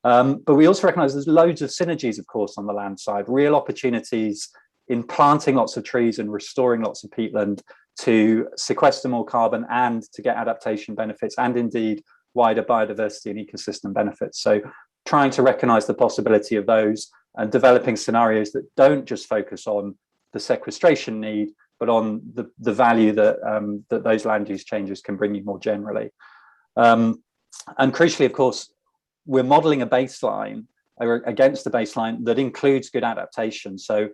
But we also recognize there's loads of synergies, of course, on the land side, real opportunities in planting lots of trees and restoring lots of peatland to sequester more carbon and to get adaptation benefits and indeed wider biodiversity and ecosystem benefits. So trying to recognize the possibility of those and developing scenarios that don't just focus on the sequestration need, but on the value that that those land use changes can bring you more generally. And crucially, of course, we're modeling a baseline against a baseline that includes good adaptation. So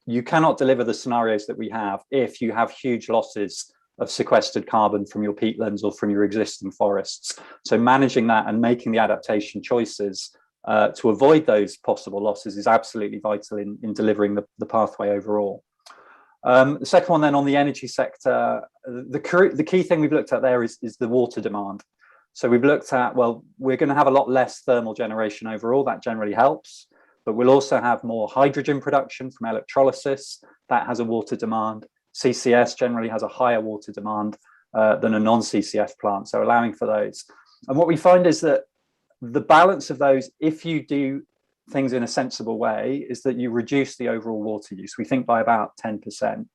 you cannot deliver the scenarios that we have if you have huge losses of sequestered carbon from your peatlands or from your existing forests. So managing that and making the adaptation choices to avoid those possible losses is absolutely vital in delivering the pathway overall. The second one then on the energy sector, the key thing we've looked at there is the water demand. So we've looked at, well, we're going to have a lot less thermal generation overall. That generally helps. But we'll also have more hydrogen production from electrolysis. That has a water demand. CCS generally has a higher water demand than a non-CCS plant, so allowing for those. And what we find is that the balance of those, if you do things in a sensible way, is that you reduce the overall water use. We think by about 10%.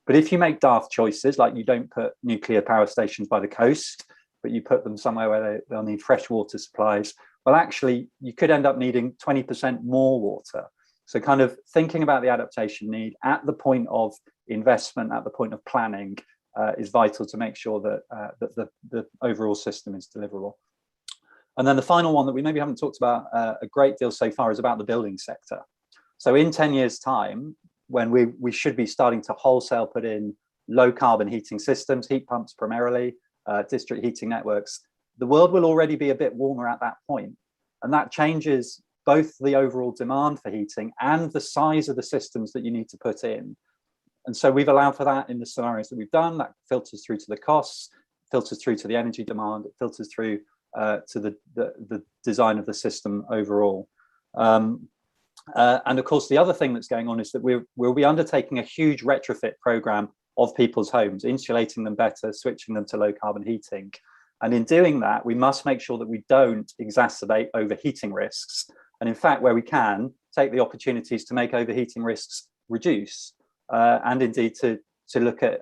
But if you make daft choices, like you don't put nuclear power stations by the coast, but you put them somewhere where they'll need fresh water supplies, well, actually, you could end up needing 20% more water. So kind of thinking about the adaptation need at the point of investment, at the point of planning, is vital to make sure that the overall system is deliverable. And then the final one that we maybe haven't talked about a great deal so far is about the building sector. So in 10 years' time, when we should be starting to wholesale put in low carbon heating systems, heat pumps primarily, district heating networks, the world will already be a bit warmer at that point. And that changes both the overall demand for heating and the size of the systems that you need to put in. And so we've allowed for that in the scenarios that we've done. That filters through to the costs, filters through to the energy demand, it filters through to the design of the system overall. And of course, the other thing that's going on is that we'll be undertaking a huge retrofit program of people's homes, insulating them better, switching them to low carbon heating. And in doing that, we must make sure that we don't exacerbate overheating risks. And in fact, where we can, take the opportunities to make overheating risks reduce, and indeed to look at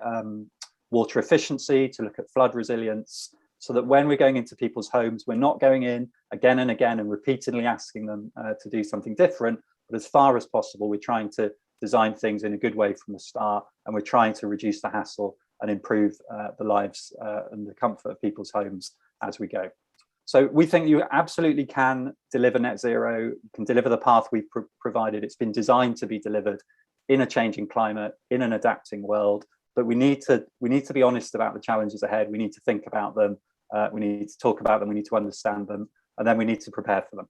water efficiency, to look at flood resilience, so that when we're going into people's homes, we're not going in again and again and repeatedly asking them to do something different. But as far as possible, we're trying to design things in a good way from the start, and we're trying to reduce the hassle and improve the lives and the comfort of people's homes as we go. So we think you absolutely can deliver net zero, you can deliver the path we've provided. It's been designed to be delivered in a changing climate, in an adapting world, but we need to be honest about the challenges ahead. We need to think about them, we need to talk about them, we need to understand them, and then we need to prepare for them.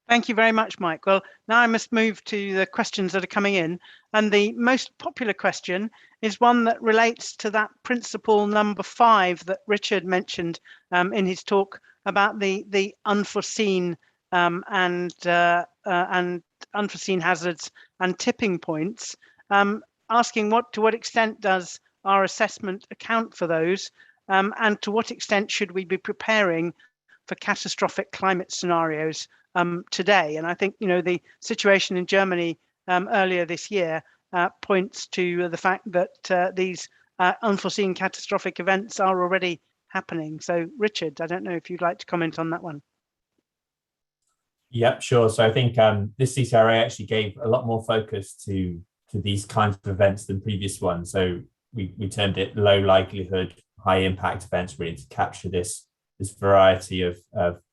Thank you very much, Mike. Well, now I must move to the questions that are coming in. And the most popular question is one that relates to that principle number 5 that Richard mentioned in his talk about the unforeseen and unforeseen hazards and tipping points, asking to what extent does our assessment account for those, and to what extent should we be preparing for catastrophic climate scenarios today. And I think, the situation in Germany earlier this year points to the fact that these unforeseen catastrophic events are already happening. So Richard, I don't know if you'd like to comment on that one. Yep, sure. So I think this CCRA actually gave a lot more focus to these kinds of events than previous ones. So we termed it low likelihood, high impact events, really to capture this variety of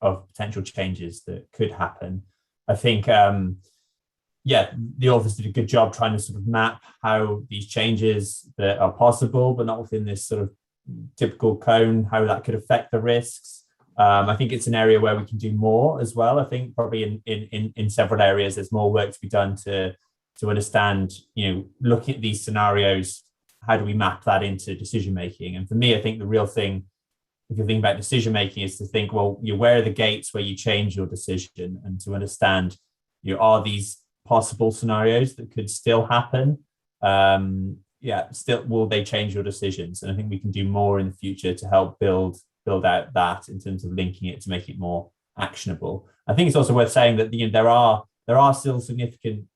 potential changes that could happen. I think yeah, the authors did a good job trying to sort of map how these changes that are possible, but not within this sort of typical cone, how that could affect the risks. I think it's an area where we can do more as well. I think probably in several areas, there's more work to be done to understand, looking at these scenarios, how do we map that into decision making? And for me, I think the real thing, if you think about decision making, is to think, well, where are the gates where you change your decision, and to understand, are these possible scenarios that could still happen? Still, will they change your decisions? And I think we can do more in the future to help build out that in terms of linking it to make it more actionable. I think it's also worth saying that there are still significant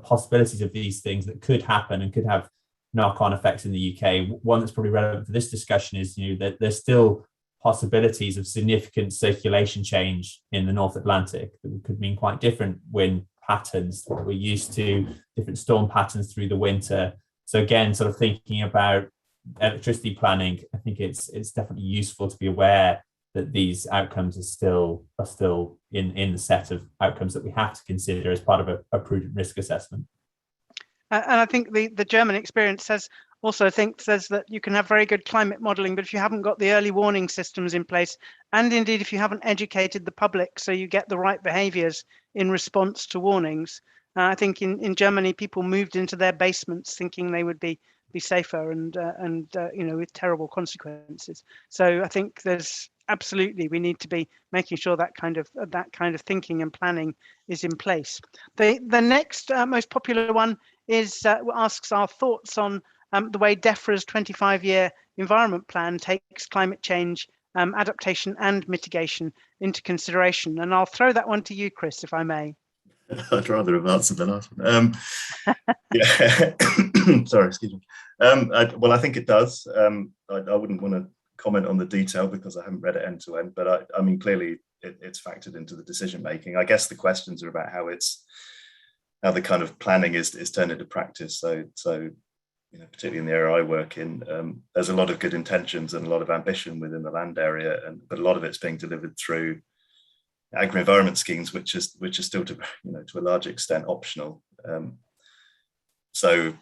possibilities of these things that could happen and could have knock-on effects in the UK. One that's probably relevant for this discussion is that there's still possibilities of significant circulation change in the North Atlantic that could mean quite different wind patterns that we're used to, different storm patterns through the winter. So again, sort of thinking about electricity planning, I think it's definitely useful to be aware that these outcomes are still in the set of outcomes that we have to consider as part of a prudent risk assessment. And I think the German experience says that you can have very good climate modelling, but if you haven't got the early warning systems in place, and indeed if you haven't educated the public so you get the right behaviours in response to warnings, I think in Germany people moved into their basements thinking they would be safer and with terrible consequences. So I think we need to be making sure that kind of thinking and planning is in place. The next most popular one is asks our thoughts on the way DEFRA's 25-year environment plan takes climate change, adaptation and mitigation into consideration. And I'll throw that one to you, Chris, if I may. I'd rather have answered the last one. Yeah, sorry, excuse me. I think it does. I wouldn't want to comment on the detail because I haven't read it end to end, but I mean, clearly it's factored into the decision making. I guess the questions are about how the kind of planning is turned into practice. So particularly in the area I work in, there's a lot of good intentions and a lot of ambition within the land area, but a lot of it's being delivered through agri-environment schemes, which is still to a large extent optional. So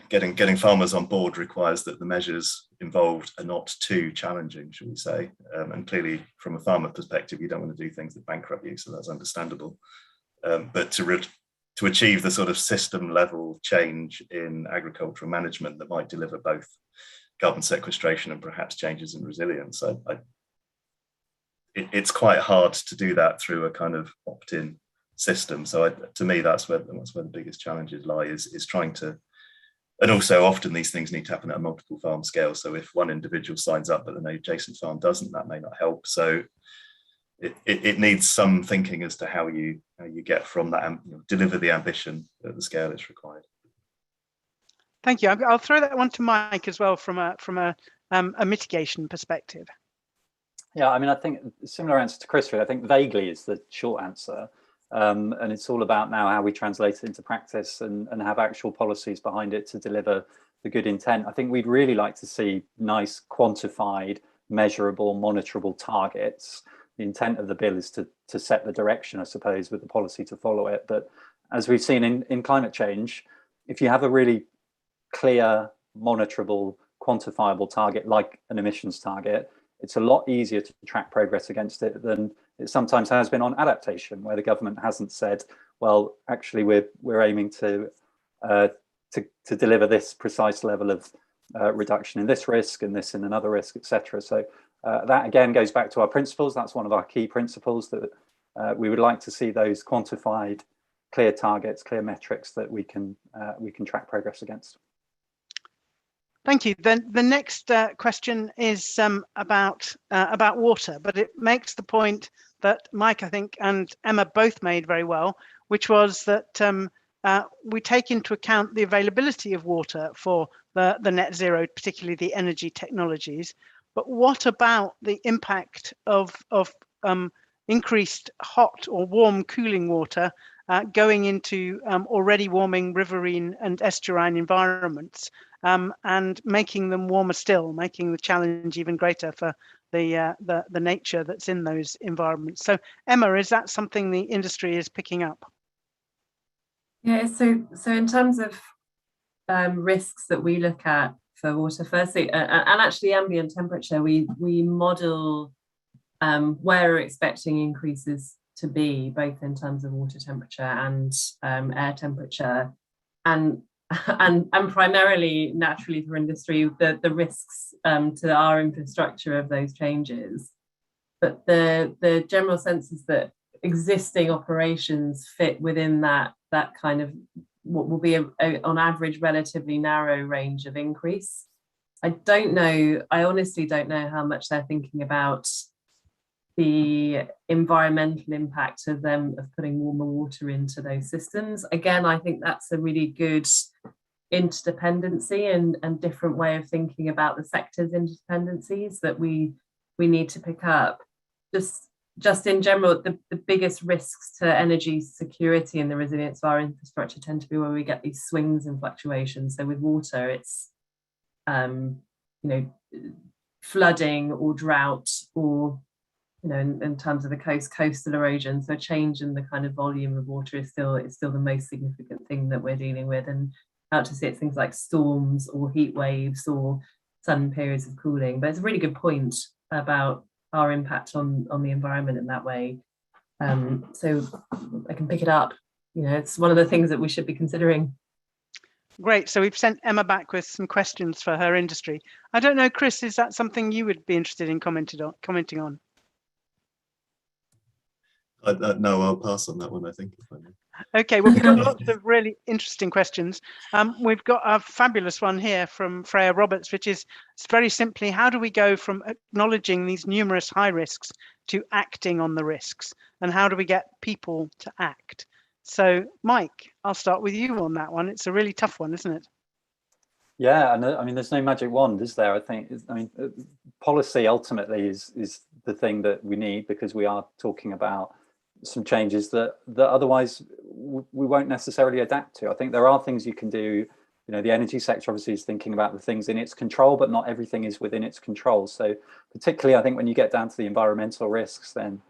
getting farmers on board requires that the measures involved are not too challenging, shall we say. And clearly, from a farmer perspective, you don't want to do things that bankrupt you, so that's understandable. But to achieve the sort of system level change in agricultural management that might deliver both carbon sequestration and perhaps changes in resilience, it's quite hard to do that through a kind of opt-in system. So to me, that's where the biggest challenges lie, is trying to, and also often these things need to happen at a multiple farm scale. So if one individual signs up but an adjacent farm doesn't, that may not help. So it needs some thinking as to how you get from that, deliver the ambition at the scale it's required. Thank you. I'll throw that one to Mike as well from a mitigation perspective. Yeah, I mean, I think similar answer to Chris. I think vaguely is the short answer, and it's all about now how we translate it into practice and have actual policies behind it to deliver the good intent. I think we'd really like to see nice, quantified, measurable, monitorable targets. The intent of the bill is to set the direction, I suppose, with the policy to follow it. But as we've seen in climate change, if you have a really clear, monitorable, quantifiable target like an emissions target, it's a lot easier to track progress against it than it sometimes has been on adaptation, where the government hasn't said, well, actually, we're aiming to deliver this precise level of reduction in this risk and this in another risk, etc. So that again goes back to our principles. That's one of our key principles, that we would like to see those quantified, clear targets, clear metrics that we can track progress against. Thank you. Then the next question is about water, but it makes the point that Mike, I think, and Emma both made very well, which was that we take into account the availability of water for the net zero, particularly the energy technologies. But what about the impact of increased hot or warm cooling water going into already warming riverine and estuarine environments? And making them warmer still, making the challenge even greater for the nature that's in those environments. So, Emma, is that something the industry is picking up? Yeah, so in terms of risks that we look at for water, firstly, and actually ambient temperature, we model where we're expecting increases to be, both in terms of water temperature and air temperature, and primarily naturally for industry, the risks to our infrastructure of those changes. But the general sense is that existing operations fit within that kind of what will be on average relatively narrow range of increase. I honestly don't know how much they're thinking about the environmental impact of putting warmer water into those systems. Again, I think that's a really good interdependency and different way of thinking about the sector's interdependencies that we need to pick up. Just in general, the biggest risks to energy security and the resilience of our infrastructure tend to be where we get these swings and fluctuations. So with water, it's flooding or drought, or in terms of the coastal erosion. So a change in the kind of volume of water is still the most significant thing that we're dealing with. And out to see it's things like storms or heat waves or sudden periods of cooling. But it's a really good point about our impact on the environment in that way. So I can pick it up. It's one of the things that we should be considering. Great. So we've sent Emma back with some questions for her industry. I don't know, Chris, is that something you would be interested in commenting on? No, I'll pass on that one, I think. Okay, well, we've got lots of really interesting questions. We've got a fabulous one here from Freya Roberts, which is very simply, how do we go from acknowledging these numerous high risks to acting on the risks? And how do we get people to act? So, Mike, I'll start with you on that one. It's a really tough one, isn't it? Yeah, and I mean, there's no magic wand, is there? Policy ultimately is the thing that we need, because we are talking about some changes that otherwise we won't necessarily adapt to. I think there are things you can do. The energy sector obviously is thinking about the things in its control, but not everything is within its control. So particularly, I think when you get down to the environmental risks, then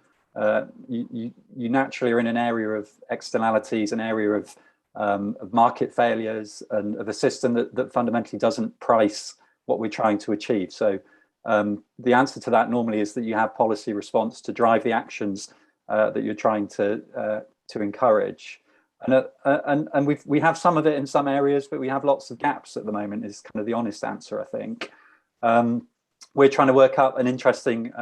you naturally are in an area of externalities, an area of market failures, and of a system that fundamentally doesn't price what we're trying to achieve. So the answer to that normally is that you have policy response to drive the actions that you're trying to encourage, and we have some of it in some areas, but we have lots of gaps at the moment. Is kind of the honest answer, I think. We're trying to work out an interesting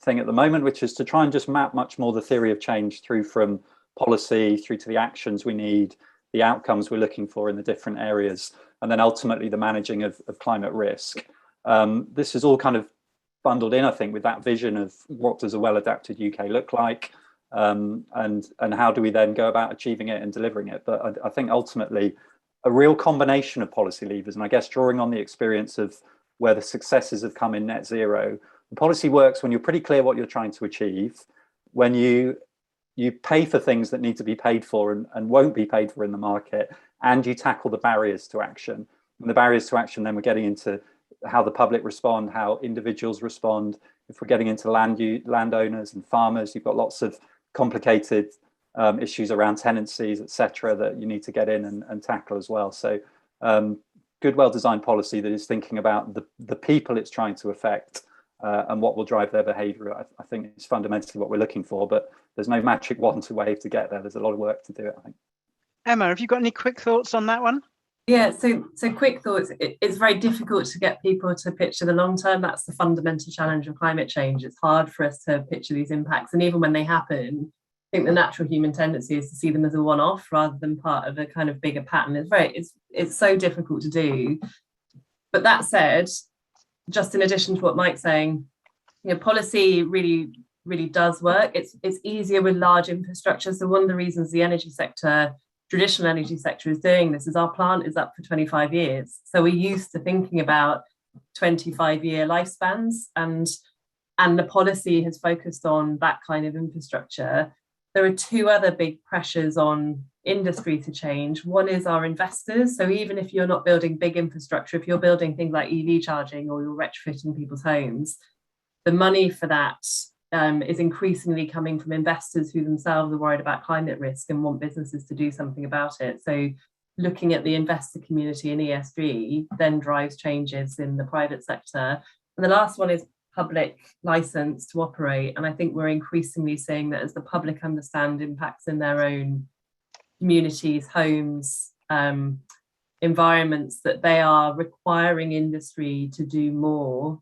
thing at the moment, which is to try and just map much more the theory of change through from policy through to the actions we need, the outcomes we're looking for in the different areas, and then ultimately the managing of climate risk. This is all kind of bundled in, I think, with that vision of what does a well-adapted UK look like. And how do we then go about achieving it and delivering it? But I think ultimately a real combination of policy levers, and I guess drawing on the experience of where the successes have come in net zero, the policy works when you're pretty clear what you're trying to achieve, when you pay for things that need to be paid for and won't be paid for in the market, and you tackle the barriers to action. And the barriers to action, then we're getting into how the public respond, how individuals respond. If we're getting into landowners and farmers, you've got lots of complicated issues around tenancies, etc., that you need to get in and tackle as well. So good, well-designed policy that is thinking about the people it's trying to affect and what will drive their behaviour, I think is fundamentally what we're looking for. But there's no magic wand to wave to get there. There's a lot of work to do, I think. Emma, have you got any quick thoughts on that one? Yeah, so quick thoughts. It's very difficult to get people to picture the long term. That's the fundamental challenge of climate change. It's hard for us to picture these impacts. And even when they happen, I think the natural human tendency is to see them as a one-off rather than part of a kind of bigger pattern. It's so difficult to do. But that said, just in addition to what Mike's saying, policy really, really does work. It's easier with large infrastructure. So one of the reasons the traditional energy sector is doing this is our plant is up for 25 years. So we're used to thinking about 25-year lifespans, and the policy has focused on that kind of infrastructure. There are two other big pressures on industry to change. One is our investors. So even if you're not building big infrastructure, if you're building things like EV charging or you're retrofitting people's homes, the money for that is increasingly coming from investors who themselves are worried about climate risk and want businesses to do something about it. So looking at the investor community in ESG then drives changes in the private sector. And the last one is public license to operate. And I think we're increasingly seeing that as the public understand impacts in their own communities, homes, environments, that they are requiring industry to do more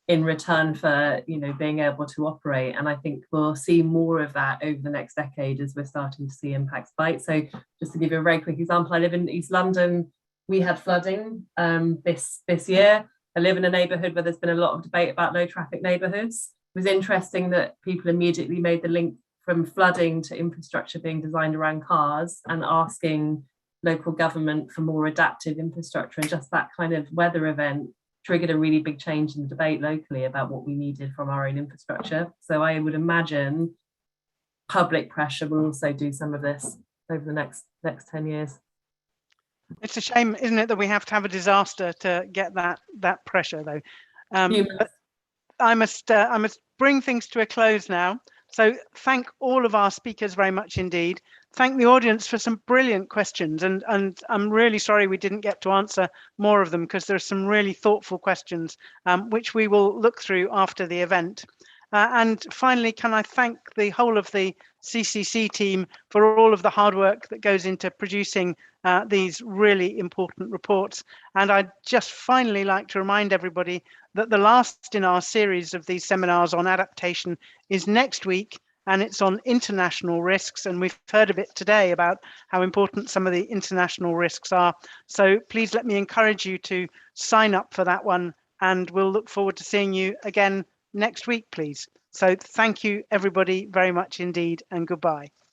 in return for, you know, being able to operate. And I think we'll see more of that over the next decade as we're starting to see impacts bite. So just to give you a very quick example, I live in East London. We had flooding this year. I live in a neighbourhood where there's been a lot of debate about low traffic neighbourhoods. It was interesting that people immediately made the link from flooding to infrastructure being designed around cars and asking local government for more adaptive infrastructure, and just that kind of weather event triggered a really big change in the debate locally about what we needed from our own infrastructure. So I would imagine public pressure will also do some of this over the next 10 years. It's a shame, isn't it, that we have to have a disaster to get that pressure, though. But I must bring things to a close now. So thank all of our speakers very much indeed. Thank the audience for some brilliant questions, and I'm really sorry we didn't get to answer more of them, because there's some really thoughtful questions which we will look through after the event. And finally, can I thank the whole of the CCC team for all of the hard work that goes into producing these really important reports. And I'd just finally like to remind everybody that the last in our series of these seminars on adaptation is next week, and it's on international risks. And we've heard a bit today about how important some of the international risks are. So please let me encourage you to sign up for that one, and we'll look forward to seeing you again next week, please. So thank you, everybody, very much indeed, and goodbye.